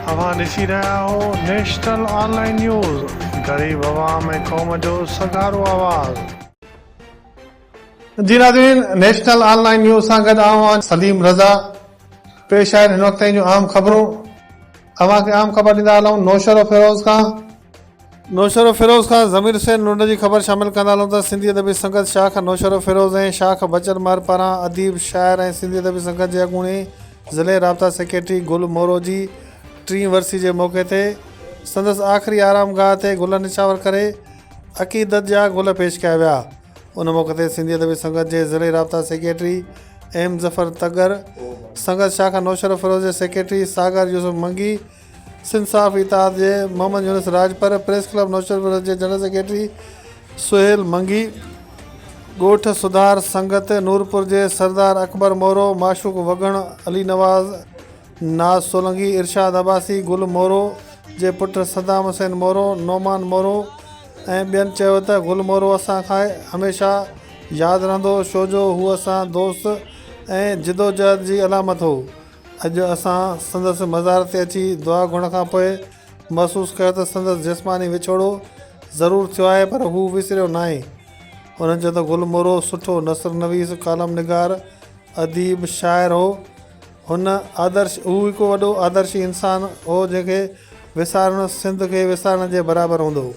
अवां ॾिसी रहिया हो नेशनल ऑनलाइन न्यूज़, गरीब अवाम ऐं क़ौम जो सगारो आवाज़। जी नाज़रीन, नेशनल ऑनलाइन न्यूज़ सां गॾु आऊं सलीम रज़ा। पेश आहिनि हिन वक़्त जूं आम ख़बरूं। अवां खे आम ख़बर ॾींदा हलूं नौशर फिरोज़ खां। नौशर फिरोज़ खां ज़मीर हुसैन नूंड जी ख़बर शामिल कंदा हलूं त सिंधी अदबी संगत शाख नौशर फिरोज़ ऐं शाख बचर मार पारां अदीब शाइर ऐं सिंधी अदबी संगत जे अॻूणे ज़िले राब्ता सेक्रेटरी गुल मोरो जी 3 वरसी जे मौक़े ते संदसि आख़िरी आरामगाह ते गुल निछावर करे अक़ीदत जा गुल पेश कया विया। उन मौक़े ते सिंधी अदबी संगत जे ज़िले राब्ता सेक्रेटरी एम ज़फ़र तगर, संगत शाखा नौशर फिरोज़ जे सेक्रेटरी सागर यूसुफ मंगी, सिंध साफ़ इताद जे मोहम्मद यूनुस राजपर, प्रेस क्लब नौशर फिरोज़ जे जनरल सेक्रेटरी सुहेल मंगी, ॻोठ सुधार संगत नूरपुर जे सरदार अकबर मोरो, माशूक वगण, अली नवाज़, नाज़ सोलंगी, इरशाद अब्बासी, गुल मोरो जे पुट सदाम हुसैन मोरो, नौमान मोरो ऐं ॿियनि चयो त गुल मोरो असां खां हमेशह यादि रहंदो छो जो हू असां दोस्त ऐं जिदोजहद जी अलामत हो। अॼु असां संदसि मज़ार ते अची दुआ घुरण खां पोइ महसूसु कयो त संदसि जिस्मानी विछोड़ो ज़रूरु थियो आहे पर हू विसरियो न आहे। हुननि चयो त गुल मोरो सुठो नसर नवीस, कालम निगार, अदीब, शाइर हो। हुन हू हिकु वॾो आदर्शी इंसान हो जंहिंखे विसारणु सिंध खे विसारण जे बराबरि हूंदो।